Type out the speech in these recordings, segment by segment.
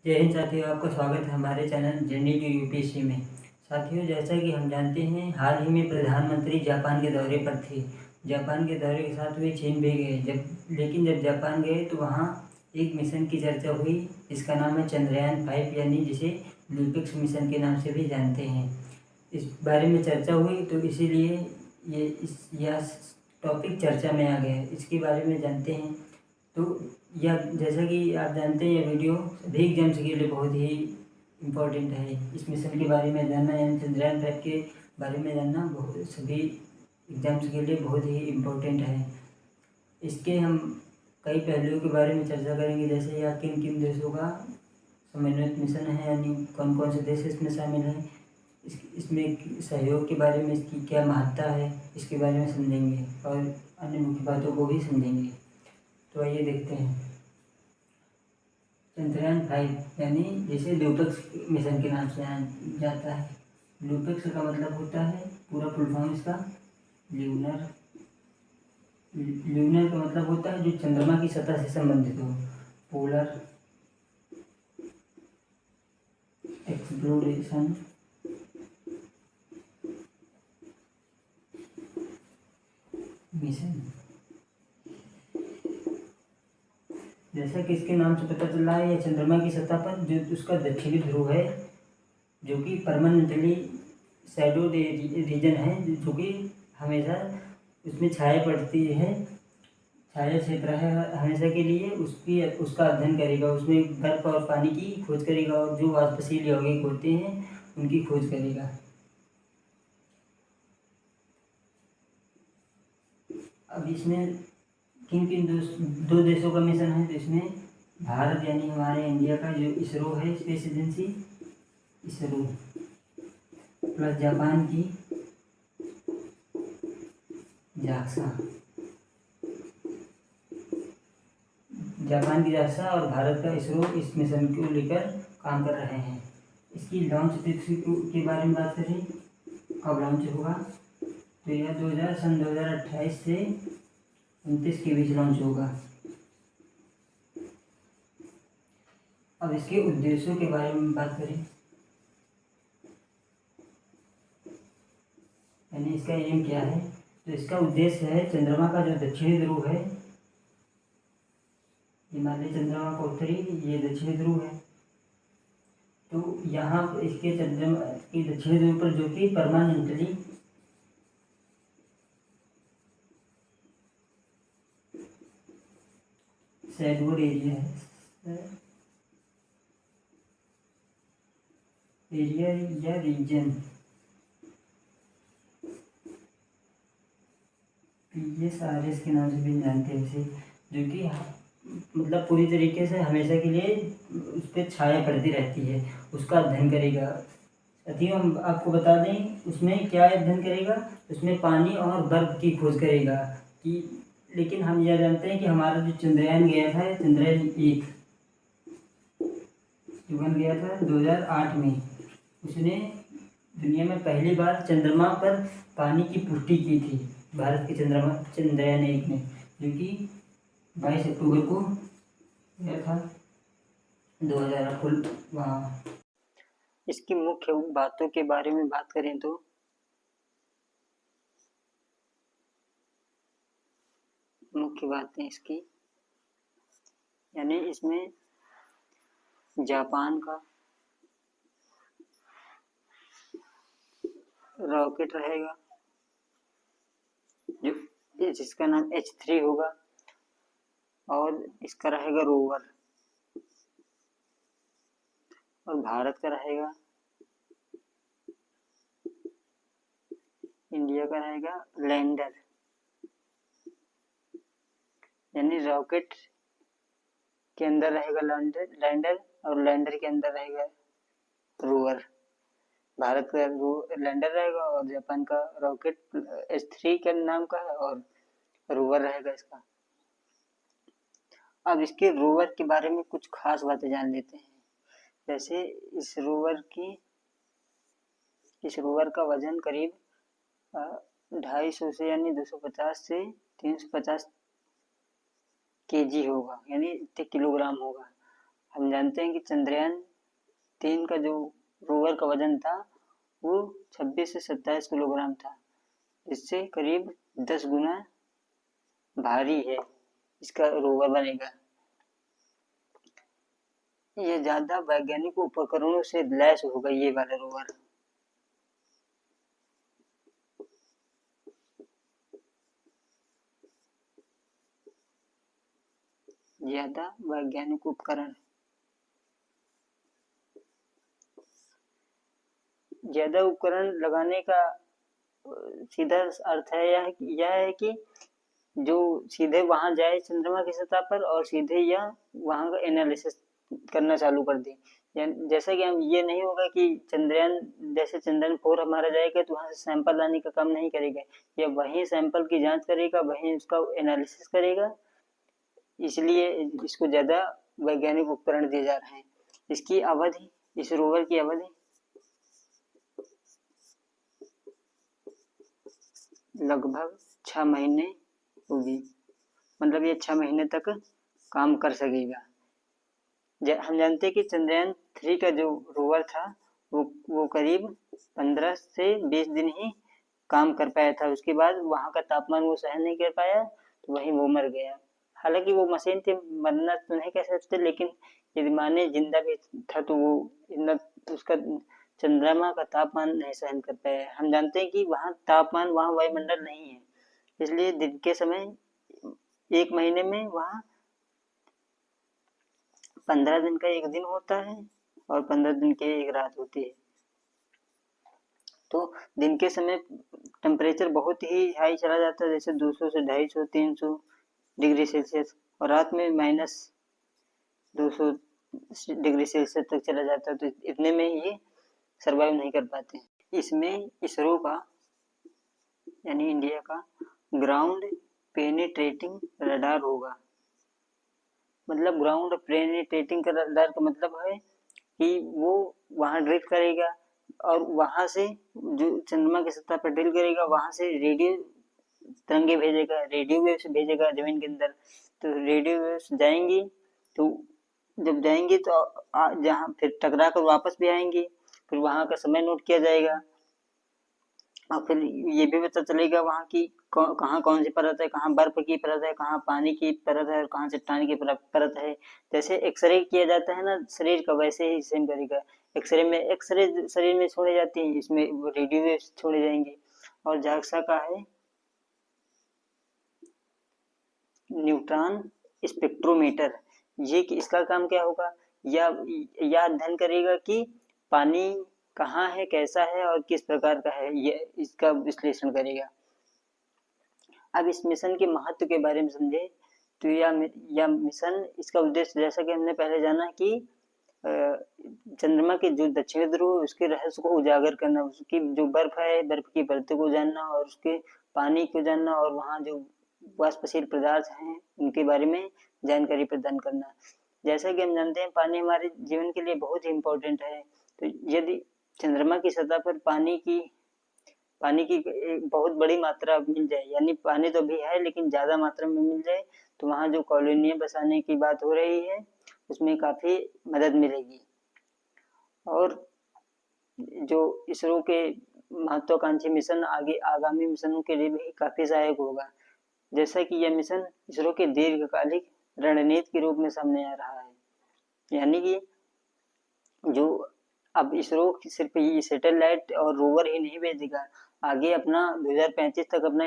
जय हिंद साथियों, आपका स्वागत है हमारे चैनल जर्नी टू यूपीएससी में। साथियों, जैसा कि हम जानते हैं, हाल ही में प्रधानमंत्री जापान के दौरे पर थे। जापान के दौरे के साथ वे चीन भी गए। जब जापान गए तो वहाँ एक मिशन की चर्चा हुई। इसका नाम है चंद्रयान 5, यानी जिसे लूपेक्स मिशन के नाम से भी जानते हैं। इस बारे में चर्चा हुई तो इसीलिए यह टॉपिक चर्चा में आ गया। इसके बारे में जानते हैं। तो यह, जैसा कि आप जानते हैं, यह वीडियो सभी एग्जाम्स के लिए बहुत ही इम्पोर्टेंट है। इस मिशन के बारे में जानना, यानी चंद्रयान 5 के बारे में जानना बहुत सभी एग्जाम्स के लिए बहुत ही इम्पोर्टेंट है। इसके हम कई पहलुओं के बारे में चर्चा करेंगे, जैसे यह किन किन देशों का समन्वित मिशन है, यानी कौन कौन से देश इसमें शामिल हैं, इसमें सहयोग के बारे में इसकी क्या महत्ता है, इसके बारे में समझेंगे और अन्य मुख्य बातों को भी समझेंगे। तो आइए देखते हैं। चंद्रयान 5 यानी जिसे लूपेक्स मिशन के नाम से जाना जाता है। लूपेक्स का मतलब होता है, पूरा फुल फॉर्म इसका ल्यूनर। ल्यूनर का मतलब होता है जो चंद्रमा की सतह से संबंधित हो। Polar exploration mission. जैसा कि इसके नाम से पता चल रहा है, यह चंद्रमा की सतह पर जो उसका दक्षिणी ध्रुव है, जो कि परमानेंटली शैडो रीजन है, जो कि हमेशा उसमें छाया पड़ती है, छाया क्षेत्र है हमेशा के लिए। उसका अध्ययन करेगा, उसमें बर्फ और पानी की खोज करेगा, और जो वाष्पशील यौगिक होते हैं उनकी खोज करेगा। अब इसमें किन किन दो देशों का मिशन है, तो इसमें भारत यानी हमारे इंडिया का जो इसरो है, space agency ISRO, plus Japan की जाक्सा। जापान की जाक्सा और भारत का इसरो इस मिशन को लेकर काम कर रहे हैं। इसकी लॉन्च तिथि के बारे में बात करें, कब लॉन्च होगा, तो यह 2028 से 29 के बीच लॉन्च होगा। अब इसके उद्देश्यों के बारे में बात करें, यानी इसका एम क्या है, तो इसका उद्देश्य है चंद्रमा का जो दक्षिणी ध्रुव है, हिमालय चंद्रमा का उत्तरी, ये दक्षिणी ध्रुव है। तो यहाँ इसके चंद्रमा की दक्षिणी ध्रुव पर, जो कि परमानेंटली शैडोड एरिया है, एरिया या रीजन, PSRS के नाम से भी जानते हैं इसे, जो कि मतलब पूरी तरीके से हमेशा के लिए उस पर छाया पड़ती रहती है, उसका अध्ययन करेगा। साथियों, हम आपको बता दें उसमें क्या अध्ययन करेगा, उसमें पानी और बर्फ की खोज करेगा कि, लेकिन हम यह जानते हैं कि हमारा जो चंद्रयान गया था, चंद्रयान 1 जो बन गया था 2008 में, उसने दुनिया में पहली बार चंद्रमा पर पानी की पुष्टि की थी, भारत के चंद्रयान 1 में, जो कि 22 अक्टूबर को गया था 2008 को वहाँ। इसकी मुख्य बातों के बारे में बात करें तो मुख्य बातें इसकी, यानी इसमें जापान का रॉकेट रहेगा, जो जिसका नाम H3 होगा, और इसका रहेगा रोवर, और भारत का रहेगा, इंडिया का रहेगा लैंडर, यानी रॉकेट के अंदर रहेगा लैंडर और लैंडर के अंदर रहेगा रोवर। भारत का लैंडर रहेगा और जापान का रॉकेट H3 के नाम का है, और रोवर रहेगा इसका। अब इसके रोवर के बारे में कुछ खास बातें जान लेते हैं। जैसे इस रोवर का वजन करीब 250 से यानी 250 से 350 kg होगा, यानी इतने किलोग्राम होगा। हम जानते हैं कि चंद्रयान 3 का जो रोवर का वजन था वो 26 से 27 किलोग्राम था, इससे करीब 10 गुना भारी है इसका रोवर बनेगा। ये ज्यादा वैज्ञानिक उपकरणों से लैस होगा ये वाला रोवर। ज्यादा वैज्ञानिक उपकरण, ज्यादा उपकरण लगाने का सीधा अर्थ है यह है कि जो सीधे वहां जाए चंद्रमा की सतह पर और सीधे यह वहां का एनालिसिस करना चालू कर दे। जैसा कि हम ये नहीं होगा कि चंद्रयान जैसे चंद्रयान 4 हमारा जाएगा तो वहां से सैंपल लाने का काम नहीं करेगा, यह वहीं सैंपल की जांच करेगा, वहीं उसका एनालिसिस करेगा। इसलिए इसको ज्यादा वैज्ञानिक उपकरण दिए जा रहे हैं। इसकी अवधि, इस रोवर की अवधि लगभग 6 महीने होगी, मतलब ये 6 महीने तक काम कर सकेगा। हम जानते हैं कि चंद्रयान 3 का जो रोवर था वो करीब 15 से 20 दिन ही काम कर पाया था। उसके बाद वहां का तापमान वो सहन नहीं कर पाया तो वहीं वो मर गया। हालांकि वो मशीन थी, मरना तो नहीं कह सकते, लेकिन यदि माने जिंदा भी था तो वो इतना उसका चंद्रमा का तापमान नहीं सहन कर पाया। हम जानते हैं कि वहाँ तापमान, वहाँ वायुमंडल नहीं है, इसलिए दिन के समय 1 महीने में वहाँ 15 दिन का एक दिन होता है और 15 दिन की एक रात होती है। तो दिन के समय टेम्परेचर बहुत ही हाई चला जाता है, जैसे 200 से 250 300 डिग्री सेल्सियस, और रात में -200 डिग्री सेल्सियस तक चला जाता है। तो इतने में ये सरवाइव नहीं कर पाते। इसमें इसरो का यानी इंडिया का ग्राउंड पेनिट्रेटिंग रडार होगा। मतलब ग्राउंड पेनिट्रेटिंग का रडार का मतलब है कि वो वहां ड्रिल करेगा और वहां से जो चंद्रमा की सतह पर ड्रिल करेगा वहां से रेडियो तरंगे भेजेगा, रेडियो वेव्स भेजेगा जमीन के अंदर। तो रेडियो वेव्स जाएंगी, तो जब जाएंगी तो जहाँ फिर टकरा कर वापस भी आएंगी, फिर वहां का समय नोट किया जाएगा और फिर ये भी पता चलेगा वहाँ की कहाँ कौन सी परत है, कहाँ बर्फ की परत है, कहाँ पानी की परत है और कहाँ चट्टान की परत है। जैसे एक्सरे किया जाता है ना शरीर का, वैसे ही सेम करेगा। एक्सरे शरीर में छोड़ी जाती है, इसमें रेडियो वेव्स छोड़े जाएंगे। और जाक्सा का है न्यूट्रॉन स्पेक्ट्रोमीटर। ये इसका काम क्या होगा, या अध्ययन करेगा कि पानी कहाँ है, कैसा है और किस प्रकार का है, ये इसका विश्लेषण करेगा। अब इस मिशन के महत्व के बारे में समझे तो यह मिशन, इसका उद्देश्य जैसा कि हमने पहले जाना कि चंद्रमा के जो दक्षिण ध्रुव है उसके रहस्य को उजागर करना, उसकी जो बर्फ है, बर्फ की परतों को जानना और उसके पानी को जानना और वहाँ जो वाष्पशील पदार्थ हैं उनके बारे में जानकारी प्रदान करना। जैसा कि हम जानते हैं पानी हमारे जीवन के लिए बहुत ही इम्पोर्टेंट है। तो यदि चंद्रमा की सतह पर पानी की एक बहुत बड़ी मात्रा मिल जाए, यानी पानी तो भी है लेकिन ज्यादा मात्रा में मिल जाए, तो वहाँ जो कॉलोनियां बसाने की बात हो रही है उसमें काफी मदद मिलेगी। और जो इसरो के महत्वाकांक्षी मिशन आगामी मिशनों के लिए भी काफी सहायक होगा। जैसा कि यह मिशन इसरो के दीर्घकालिक रणनीति के रूप में सामने आ रहा है, यानी कि जो अब इसरो सिर्फ ये सैटेलाइट और रोवर ही नहीं भेजेगा, आगे अपना 2035 तक अपना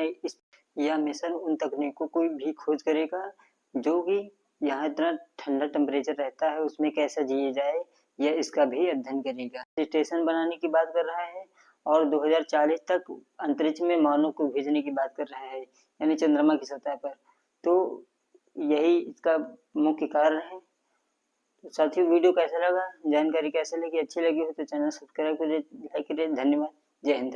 यह मिशन उन तकनीकों को भी खोज करेगा जो कि यहाँ इतना ठंडा टेम्परेचर रहता है उसमें कैसा जिया जाए, यह इसका भी अध्ययन करेगा। स्टेशन बनाने की बात कर रहा है और 2040 तक अंतरिक्ष में मानव को भेजने की बात कर रहा है, यानी चंद्रमा की सतह पर। तो यही इसका मुख्य कार्य है। तो साथियों वीडियो कैसा लगा, जानकारी कैसे लगी, अच्छी लगी हो तो चैनल सब्सक्राइब करिए, लाइक करिए। धन्यवाद। जय हिंद।